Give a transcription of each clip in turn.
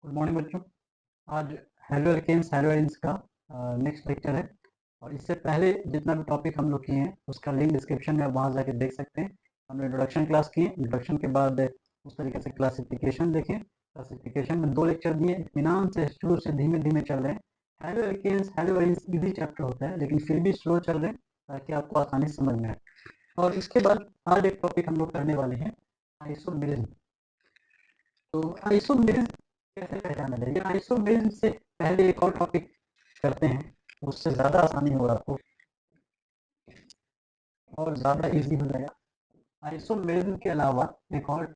Good morning बच्चों। आज hello alkanes halo arenes का नेक्स्ट लेक्चर है और इससे पहले जितना भी टॉपिक हम लोग किए हैं उसका लिंक डिस्क्रिप्शन में वहाँ जाके देख सकते हैं। हमने इंट्रोडक्शन क्लास किए, इंट्रोडक्शन के बाद उस तरीके से क्लासिफिकेशन देखें। क्लासिफिकेशन में 2 लेक्चर दिए, इत्मीनान से शुरू से धीमे धीमे चल रहे हैं। Halo alkanes halo arenes easy chapter होता है लेकिन फिर भी स्लो चल रहे हैं ताकि आपको आसानी से समझ में आए। और इसके बाद आज एक टॉपिक हम लोग करने वाले हैं आइसोमेरिज्म। तो आइसोमेरिज्म कैसे पहचाना जाए? आइसोमेरिज्म से पहले एक और टॉपिक करते हैं, उससे ज़्यादा आसानी होगा आपको और ज़्यादा इजी हो जाएगा। आइसोमेरिज्म के अलावा एक और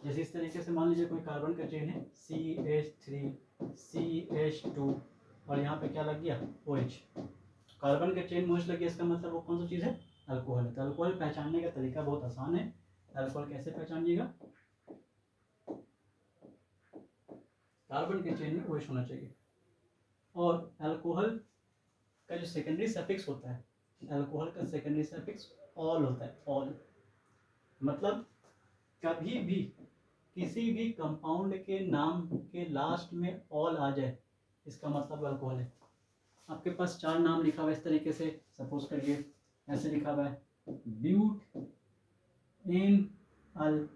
जैसे इस तरीके से मान लीजिए कोई कार्बन का चेन है CH3 CH2 और यहाँ पे क्या लग गया OH, कार्बन के चेन में OH लग गया, इसका मतलब वो कौन सी चीज़ है, अल्कोहल है। तो अल्कोहल पहचानने का तरीका बहुत आसान है। अल्कोहल कैसे पहचानिएगा, कार्बन के चेन में OH होना चाहिए। और अल्कोहल का जो सेकेंडरी सफिक्स होता है, अल्कोहल का सेकेंडरी सफिक्स ऑल होता है। ऑल मतलब कभी भी किसी भी कंपाउंड के नाम के लास्ट में ऑल आ जाए, इसका मतलब अल्कोहल है। आपके पास 4 नाम लिखा हुआ है इस तरीके से, सपोज करिए ऐसे लिखा हुआ है ब्यूट इन अल,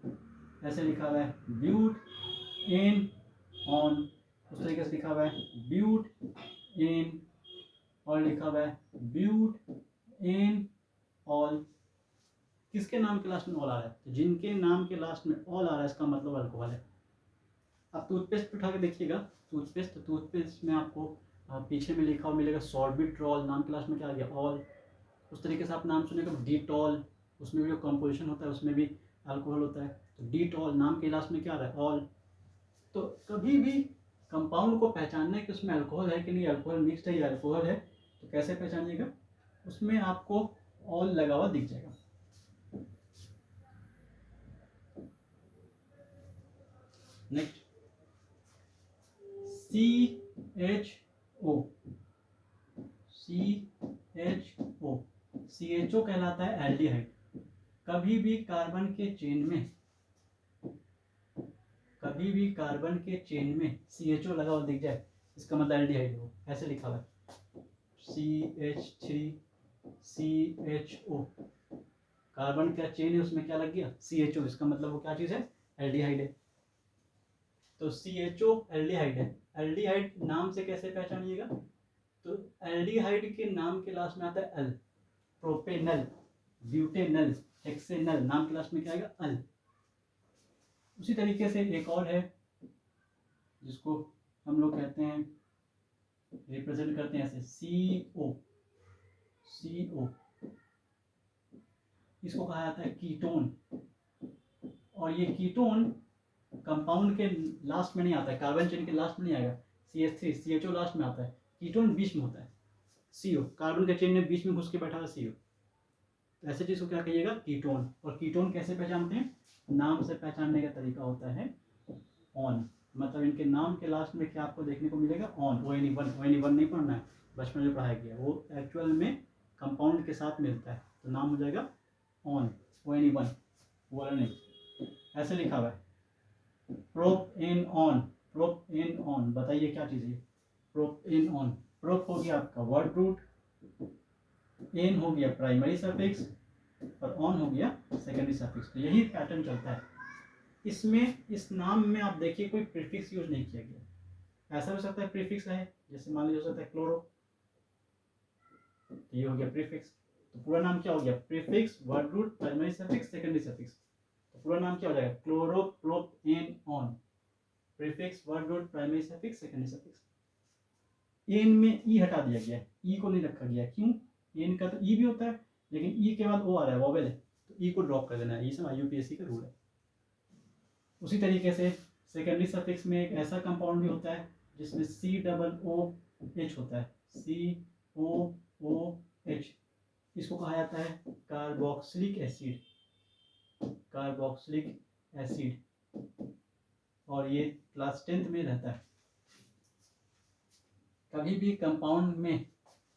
ऐसे लिखा हुआ है ब्यूट इन ऑन, उस तरीके से लिखा हुआ है ब्यूट इन, और लिखा हुआ है ब्यूट इन ऑल। किसके नाम के लास्ट में ऑल आ रहा है, तो जिनके नाम के लास्ट में ऑल आ रहा है इसका मतलब अल्कोहल है। आप टूथपेस्ट उठा के देखिएगा, टूथपेस्ट में आपको पीछे में लिखा हुआ मिलेगा सॉर्बिट्रॉल, नाम के लास्ट में क्या आ गया ऑल। उस तरीके से आप नाम सुनेगा डिटॉल, उसमें भी जो कंपोजिशन होता है उसमें भी अल्कोहल होता है, तो डिटॉल नाम के लास्ट में क्या आ रहा है ऑल। तो कभी भी कंपाउंड को पहचानना है कि उसमें अल्कोहल है कि नहीं, अल्कोहल मिक्स्ड है या अल्कोहल है, तो कैसे पहचानिएगा, उसमें आपको ऑल लगा हुआ दिख जाएगा। नेक्स्ट CHO कहलाता है एल्डिहाइड। कभी भी कार्बन के चेन में CHO लगा हुआ दिख जाए, इसका मतलब एल्डिहाइड हो। ऐसे लिखा हुआ है CH3CHO, कार्बन का चेन है उसमें क्या लग गया CHO, इसका मतलब वो क्या चीज़ है, एल्डिहाइड है। तो CHO एल्डिहाइड है। एल्डिहाइड नाम से कैसे पहचानिएगा, तो एल्डिहाइड के नाम के लास्ट में आता है अल, प्रोपेनल, ब्यूटेनल, हेक्सेनल, नाम के लास्ट में क्या आएगा अल। उसी तरीके से एक और है जिसको हम लोग कहते हैं, रिप्रेजेंट करते हैं ऐसे CO, इसको कहा जाता है कीटोन। और ये कीटोन कंपाउंड के लास्ट में नहीं आता है, कार्बन चेन के लास्ट में नहीं आएगा, CH3 CHO लास्ट में आता है, कीटोन बीच में होता है CO, कार्बन के चेन में बीच में घुस के बैठा है CO। तो ऐसे चीज को क्या कहिएगा कीटोन। और कीटोन कैसे पहचानते हैं, नाम से पहचानने का तरीका होता है ऑन, मतलब इनके नाम के लास्ट में क्या आपको देखने को मिलेगा ऑन। ONE1 नहीं पढ़ना है, बचपन में पढ़ाया गया, वो एक्चुअल में कंपाउंड के साथ मिलता है, तो नाम हो जाएगा ऑन, ONE1 वाला नहीं। ऐसे लिखा हुआ है प्रोप-एन-ऑन, बताइए क्या चीज़ है प्रोप-एन-ऑन। प्रोप हो गया आपका वर्ड रूट, एन हो गया प्राइमरी सफिक्स, और ऑन हो गया सेकेंडरी सफिक्स। तो यही पैटर्न चलता है इसमें। इस नाम में आप देखिए कोई प्रीफिक्स यूज नहीं किया गया। ऐसा हो सकता है प्रीफिक्स है, जैसे मान लीजिए हो सकता है क्लोरो, तो ये हो गया प्रीफिक्स। तो पूरा नाम क्या हो गया, prefix word root primary suffix secondary suffix. तो पूरा नाम क्या हो जाएगा chloropropenone, prefix word root primary suffix secondary suffix. Ene में ई हटा दिया गया है, ई को नहीं रखा गया, क्यों, एन का तो ई भी होता है लेकिन ई के बाद ओ आ रहा है, वॉवेल है, तो ई को ड्रॉप कर देना है। ये सब IUPAC का रूल है। उसी तरीके से सेकेंडरी सफिक्स में एक ऐसा कंपाउंड भी होता है जिसमें COOH होता है, COOH, इसको कहा जाता है कार्बोक्सिलिक एसिड, और ये क्लास 10th में रहता है। कभी भी कंपाउंड में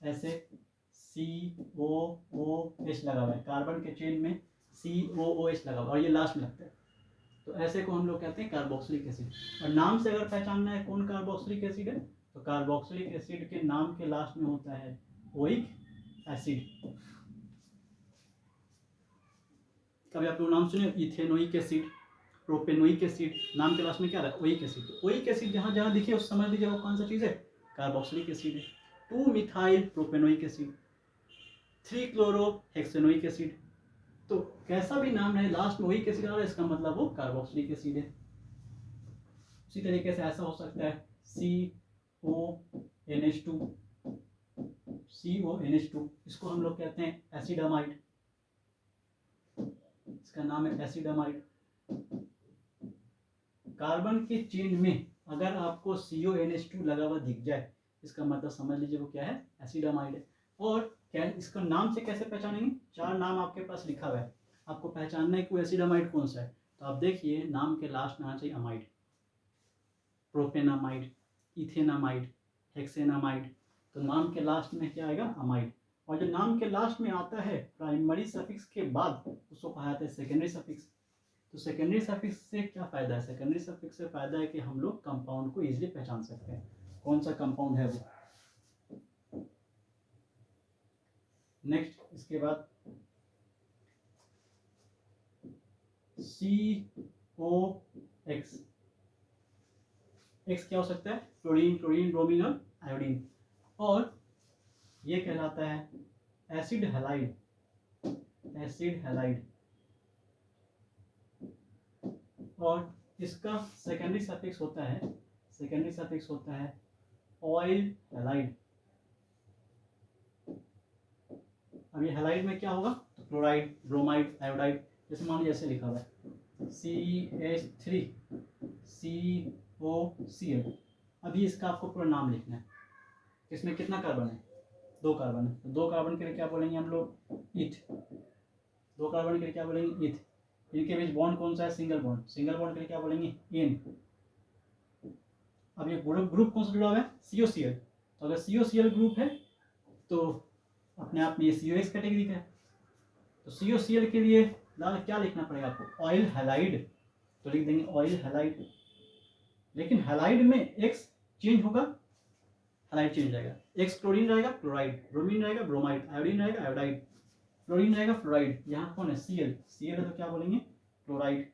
ऐसे COOH लगा हुआ है, कार्बन के चेन में COOH लगा हुआ है और ये लास्ट में लगता है, तो ऐसे को हम लोग कहते हैं कार्बोक्सिलिक एसिड। और नाम से अगर पहचानना है कौन कार्बोक्सिलिक एसिड है, तो कार्बोक्सिलिक एसिड के नाम के लास्ट में होता है ओइक एसिड। कभी आप लोग नाम सुने इथेनोइक एसिड, प्रोपेनोइक एसिड, नाम के लास्ट में क्या रहा है ओइक एसिड। तो ओइक एसिड जहाँ जहाँ दिखे उस समझ लीजिए वो कौन सा चीज़ है, कार्बोक्सिलिक एसिड है। 2-मिथाइल प्रोपेनोइक एसिड, 3-क्लोरोहेक्सेनोइक एसिड। तो कैसा भी नाम रहे लास्ट में ओइक एसिड आ रहा है, इसका मतलब वो कार्बोक्सिलिक एसिड है। उसी तरीके से ऐसा हो सकता है CONH2, इसको हम लोग कहते हैं एसिडामाइड, इसका नाम है एसिडामाइड। कार्बन के चेन में अगर आपको CONH2 लगा हुआ दिख जाए, इसका मतलब समझ लीजिए वो क्या है, एसिडामाइड है। और क्या इसका नाम से कैसे पहचानेंगे, 4 नाम आपके पास लिखा हुआ है, आपको पहचानना है कि वो एसिडामाइड कौन सा है। तो आप देखिए नाम के लास्ट में आना चाहिए अमाइड, प्रोपेनामाइड, इथेनामाइड, हेक्सेनामाइड। तो नाम के लास्ट में क्या आएगा, अमाइड। और जो नाम के लास्ट में आता है प्राइमरी सफिक्स के बाद, उसको कहा जाता है सेकेंडरी सफिक्स। तो सेकेंडरी सफिक्स से क्या फायदा है, सेकेंडरी सफिक्स से फायदा है कि हम लोग कंपाउंड को इजीली पहचान सकते हैं कौन सा कंपाउंड है वो। नेक्स्ट इसके बाद COX, एक्स क्या हो सकता है, फ्लोरीन, क्लोरीन, ब्रोमीन और आयोडीन। और ये कहलाता है एसिड हैलाइड, एसिड हैलाइड। और इसका सेकेंडरी सफिक्स होता है, सेकेंडरी सफिक्स होता है ऑयल हैलाइड। अब ये हैलाइड में क्या होगा, तो क्लोराइड, ब्रोमाइड, आयोडाइड। जैसे मान लीजिए ऐसे लिखा हुआ है CH3COCl। अभी इसका आपको पूरा नाम लिखना है। इसमें कितना कार्बन है, 2 कार्बन है। तो 2 कार्बन के लिए क्या बोलेंगे हम लोग, ईथ। 2 कार्बन के लिए क्या बोलेंगे, ईथ। इनके बीच बॉन्ड कौन सा है, सिंगल बॉन्ड। सिंगल बॉन्ड के लिए क्या बोलेंगे, एन। अब ये ग्रुप कौन सा जुड़ा हुआ है, COCl। तो अगर COCl ग्रुप है तो अपने आप में ये COX कैटेगरी का है। तो COCl के लिए क्या लिखना पड़ेगा आपको, ऑयल हैलाइड। तो लिख देंगे ऑयल हैलाइड। लेकिन हैलाइड में एक्स चेंज होगा, हैलाइड चेंज रहेगा। एक्स क्लोरीन रहेगा, क्लोराइड, ब्रोमीन रहेगा, ब्रोमाइड, आयोडीन रहेगा, आयोडाइड, फ्लोरीन रहेगा, फ्लोराइड। यहाँ कौन है, Cl। Cl है तो क्या बोलेंगे, क्लोराइड।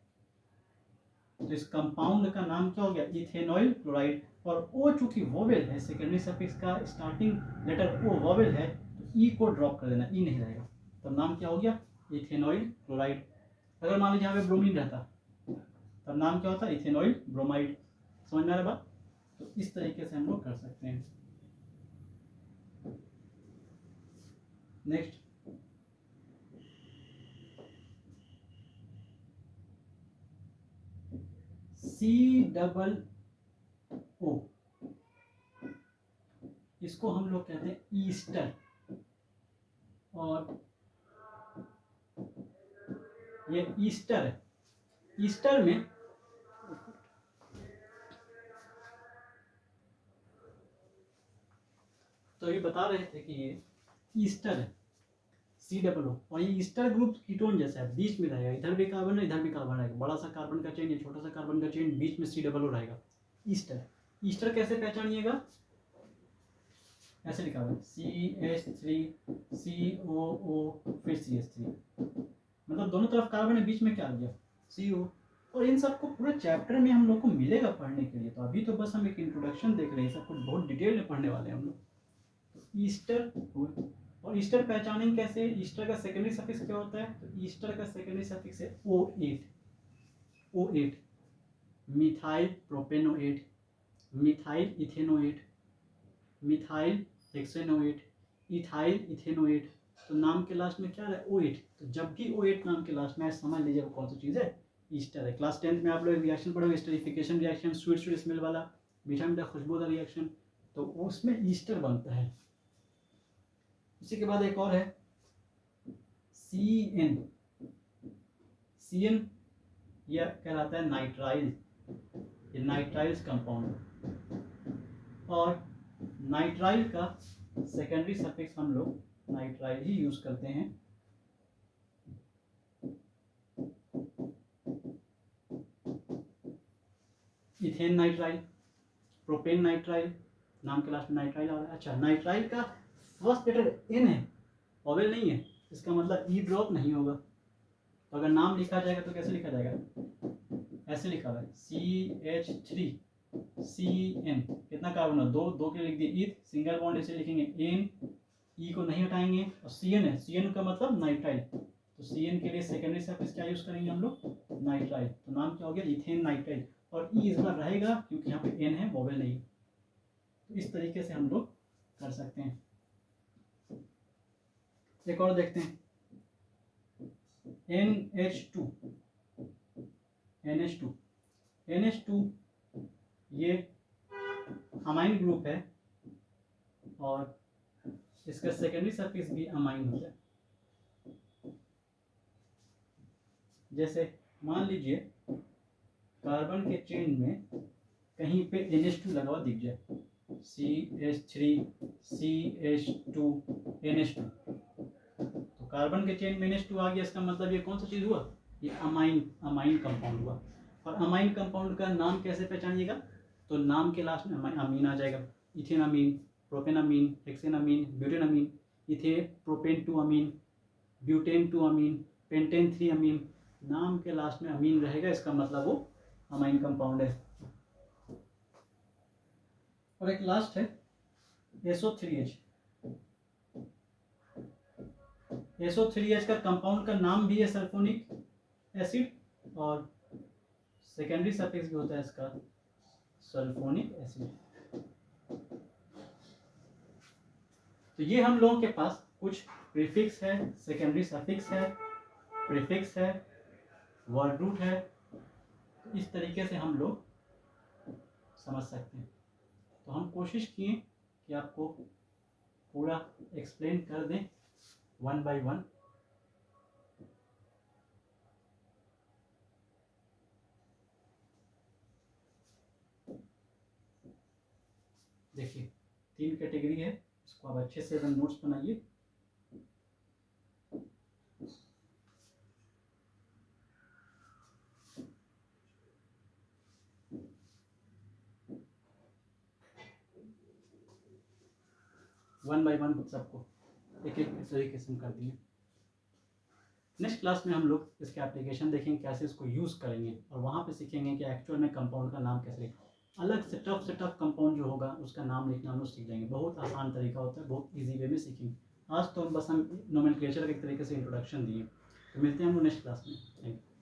तो इस कंपाउंड का नाम क्या हो गया, इथेनॉइल क्लोराइड। और O चूंकि वोवेल है, सेकेंडरी सफिक्स का स्टार्टिंग लेटर O वोवेल है, तो E को ड्रॉप कर देना, E नहीं रहेगा। तो नाम क्या हो गया, इथेनॉइल क्लोराइड। अगर मान लीजिए यहाँ पे ब्रोमीन रहता तब नाम क्या होता, इथेनॉइल ब्रोमाइड। समझ में आ रहा बात। तो इस तरीके से हम लोग कर सकते हैं। नेक्स्ट COO, इसको हम लोग कहते हैं ईस्टर। और ये ईस्टर है। ईस्टर में तो ये बता रहे थे कि ये ईस्टर है, COO। और ये ईस्टर ग्रुप कीटोन जैसा है, बीच में रहेगा, इधर भी कार्बन है, इधर भी कार्बन रहेगा। बड़ा सा कार्बन का चेन या छोटा सा कार्बन का चेन, बीच में COO रहेगा, ईस्टर। ईस्टर कैसे पहचानिएगा, ऐसे लिखा हुआ है CH3COO फिर CH3। मतलब दोनों तरफ कार्बन है, बीच में क्या आ गया, CO। और इन सबको पूरे चैप्टर में हम लोग को मिलेगा पढ़ने के लिए। तो अभी तो बस हम एक इंट्रोडक्शन देख रहे हैं, सब कुछ बहुत डिटेल में पढ़ने वाले हैं हम लोग। तो ईस्टर हुआ। और ईस्टर पहचानेंगे कैसे, ईस्टर का सेकेंडरी सफिक्स क्या होता है, तो ईस्टर का सेकेंडरी सफिक्स है O8, O8, methyl propanoate, methyl ethanoate, methyl hexanoate, ethyl ethanoate. तो नाम के लास्ट में क्या है, O8। तो जब भी O8 नाम के लास्ट में समझ लीजिए वो कौन सी चीज़ है, ईस्टर है। क्लास 10th में आप लोग रिएक्शन पढ़ोगे, esterification reaction, sweet sweet smell वाला, मीठा मीठा खुशबूदार रिएक्शन, तो उसमें ईस्टर बनता है। इसी के बाद एक और है CN। CN यह कहलाता है नाइट्राइल, ये नाइट्राइल्स कंपाउंड। और नाइट्राइल का सेकेंडरी सफिक्स हम लोग नाइट्राइल ही यूज करते हैं। इथेन नाइट्राइल, प्रोपेन नाइट्राइल, नाम के लास्ट में नाइट्राइल आ रहा है। अच्छा, नाइट्राइल का फर्स्ट लेटर N है, वोवेल नहीं है, इसका मतलब E ड्रॉप नहीं होगा। तो अगर नाम लिखा जाएगा तो कैसे लिखा जाएगा, ऐसे लिखा हुआ है CH3CN। कितना कार्बन है, 2, 2 के लिख दिए ईथ, सिंगल बॉन्ड ऐसे लिखेंगे N, E को नहीं हटाएंगे। और CN है, CN का मतलब नाइट्राइल। तो CN के लिए सेकेंडरी सफिक्स क्या यूज करेंगे हम लोग, नाइट्राइल। तो नाम क्या हो गया, इथेन नाइट्राइल। और E इस बार रहेगा क्योंकि यहाँ पे N है, वोवेल नहीं। तो इस तरीके से हम लोग कर सकते हैं। एक और देखते हैं, NH2। NH2 ये अमाइन ग्रुप है और इसका सेकेंडरी सफिक्स भी अमाइन होता है। जैसे मान लीजिए कार्बन के चेन में कहीं पे NH2 लगा हुआ दिख जाए, CH3 CH2 NH2, तो कार्बन के चेन में NH2 आ गया, इसका मतलब ये कौन सा चीज़ हुआ, ये अमाइन कंपाउंड हुआ। और अमाइन कंपाउंड का नाम कैसे पहचानिएगा, तो नाम के लास्ट में अमीन आ जाएगा, इथेनामीन, प्रोपेनामीन, हेक्सेनामीन, ब्यूटेनामीन, इथे प्रोपेन 2 अमीन, ब्यूटेन 2 अमीन, पेंटेन 3 अमीन, नाम के लास्ट में अमीन रहेगा, इसका मतलब वो अमाइन कंपाउंड है। और एक लास्ट है SO3H। SO3H का कंपाउंड का नाम भी है सल्फोनिक एसिड और सेकेंडरी सफिक्स भी होता है इसका सल्फोनिक एसिड। तो ये हम लोगों के पास कुछ प्रीफिक्स है, सेकेंडरी सफिक्स है, प्रीफिक्स है, वर्ड रूट है। तो इस तरीके से हम लोग समझ सकते हैं। तो हम कोशिश किए कि आपको पूरा एक्सप्लेन कर दें 1 by 1। देखिए 3 कैटेगरी है, इसको आप अच्छे से नोट्स बनाइए। वन बाय वन सबको एक एक तरीके से कर दिए। नेक्स्ट क्लास में हम लोग इसके एप्लीकेशन देखेंगे, कैसे इसको यूज़ करेंगे, और वहाँ पे सीखेंगे कि एक्चुअल में कंपाउंड का नाम कैसे लिखें। अलग से टफ कंपाउंड जो होगा उसका नाम लिखना हम लोग सीख जाएंगे। बहुत आसान तरीका होता है, बहुत ईजी वे में सीखेंगे। आज तो बस हम नोमेनक्लेचर के एक तरीके से इंट्रोडक्शन दिए। तो मिलते हैं हम लोग नेक्स्ट क्लास में। Thank you.